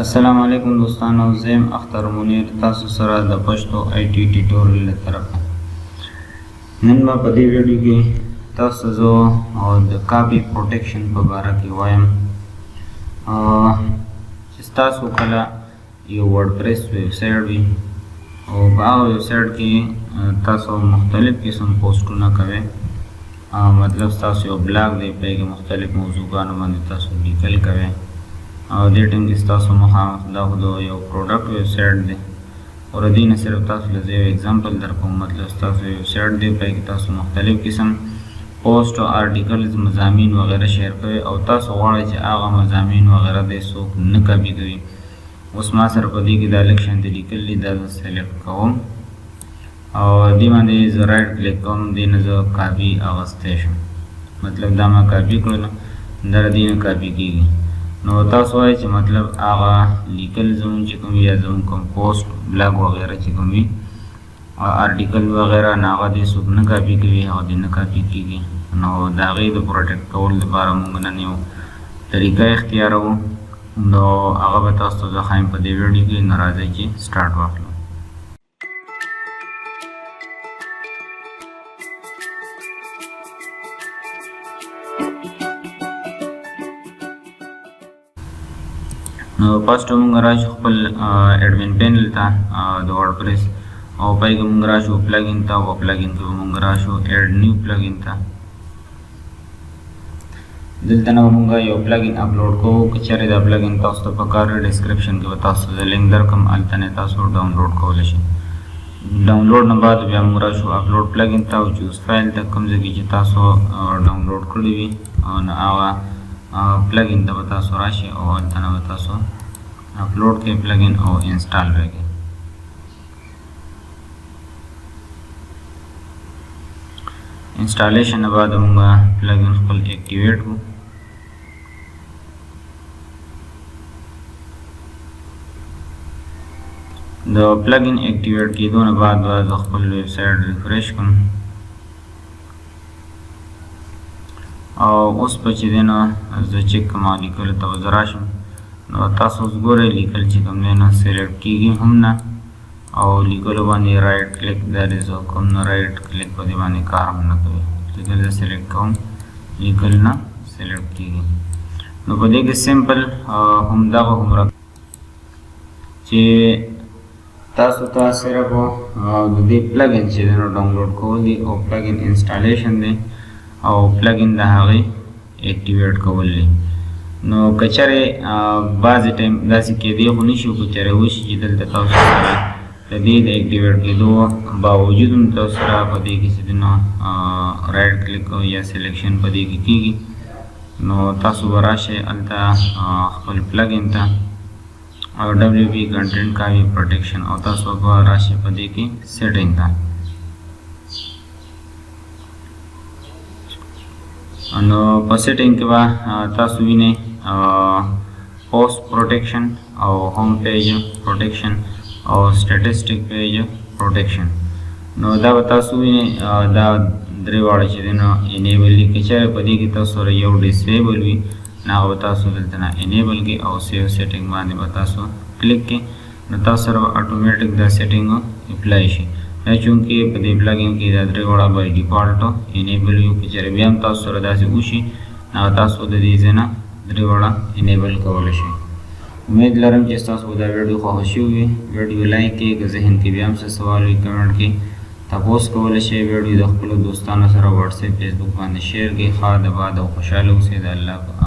السلام علیکم دوستانو، زم اختر منیر تاسو سره د پښتو آی ټی ټیټوریال له طرفه. نن ما په دې ویډیو کې تاسو زه د کاپی پروټیکشن په اړه کې وایم. چې تاسو کله یو ورډپریس ویب سایټ وي او په هغه ویب سایټ کې تاسو مختلف قسم پوسټونه کوئ، مطلب تاسو یو بلاګ دی په کې مختلف موضوعاتو باندې تاسو لیکل کوئ او دې ټیم کې تاسو مخامخ دا یو پروډکټ ویب سایټ دی او د دې نه صرف تاسو له یو اگزامپل درکوم. مطلب تاسو ویب سایټ دی په کې تاسو مختلف قسم پوسټ او آرټیکلز مضامین وغیرہ شیر کوئ او تاسو غواړئ چې هغه مضامین وغیرہ د څوک نه کاپي کوي. اوس ما سره په دې کې دا لیکشن دی لیکلی، دا سلیکټ کوم او دې باندې زه رائټ کلیک کوم، دې نه زه کاپي اغوستی شم. مطلب دا ما کاپي کړل، دا دې نه کاپي کیږي. نو تاسو وایئ چې مطلب هغه لیکل زموږ چې کوم یا زموږ کوم پوسټ بلاګ وغیرہ چې کوم وي آرټیکل وغیرہ نه هغه دې څوک نه کاپي کوي، هغه دې نه کاپي کیږي. نو د هغې د پروټیکټ کولو لپاره موږ نن یو طریقه اختیاروو، نو هغه به تاسو ته زه ښایم په دې ویډیو کې. نو راځئ چې سټارټ واخلو. نو فرست موږ راشو خپل ایډمن پینل ته د ورډپریس او پای کې موږ راشو پلګین ته او پلګین کې موږ راشو ایډ نیو پلګین ته. دلته نو موږ یو پلګین اپلوډ کوو، که چېرې دا پلګین تاسو ته پکار ډسکرپشن کې به تاسو ته لینک درکړم، هلته نه تاسو ډاونلوډ کولی شئ. ډاونلوډ نه بعد بیا موږ راشو اپلوډ پلګین ته او چوز فایل ته، کوم ځای کې چې تاسو ډاونلوډ کړی وي نو هغه پلګین ته به تاسو راشئ او هلته نه به تاسو اپلوډ کړئ پلګین او انسټال به کړئ. انسټالیشن نه بعد موږ پلګین خپل اکټیویټ کړو. د پلګین اکټیویټ کېدو نه بعد به زه خپل ویب سایټ ریفریش کړم او اوس به چې دی نو زه چیک کوم لیکلو ته به زه راشم. نو تاسو اوس ګورئ لیکل چې کوم دی نو سلیکټ کېږي هم نه او لیکلو باندې رائټ کلیک دا زه کوم نو رائټ کلیک په دې باندې کار هم نه کوي. لیکل زه سلیکټ کوم، لیکل نه سلیکټ کېږي. نو په دې کې سمپل همدغه هومره چې تاسو ته صرف د دې پلګین چې دی نو ډاونلوډ کول دي او پلګین انسټالیشن دی او پلګین د هغې اکټیویټ کول دي. نو که چېرې بعضې ټایم داسې کېدی خو نه شي، که چېرې وشي چې دلته تاسو سره د دې د اکټیویټ کېدو باوجود هم تاسو سره په دې کې چې دی نو رائټ کلیک یا سلیکشن په دې کې کېږي، نو تاسو به راشئ هلته خپل پلګین ته او WP کنټینټ کاپي پروټیکشن او تاسو به راشئ په دې کې سیټینګ ته. نو په سیټینګ کې به تاسو وینئ پوسټ پروټیکشن او ہوم پیج پروټیکشن او سټیټسټیک پیج پروټیکشن. نو دا به تاسو وینئ دا درې واړه چې دی نو انیبل دي. که چېرې په دې کې تاسو سره یو ډسیبل وي نو هغه به تاسو دلته نه انیبل کړئ او سیو سیټینګ باندې به تاسو کلیک کړئ، نو تاسو سره به اټومیټک دا سیټینګ اپلای شي. دا چونکې په دې پلګین کې دا درې واړه بای ډیفالټ انیبل وي، که چېرې بیا هم تاسو سره داسې وشي نو تاسو د دې ځای نه درې واړه انیبل کولی شئ. امید لرم چې ستاسو دا ویډیو خوښه شوې وي. ویډیو لایک کړئ، که ذهن کې بیا هم څه سوال وي کمنټ کې تپوس کولی شئ. ویډیو د خپلو دوستانو سره واټساپ فیسبوک باندې شیر کړئ. ښه د باد او خوشحاله اوسئ. د الله په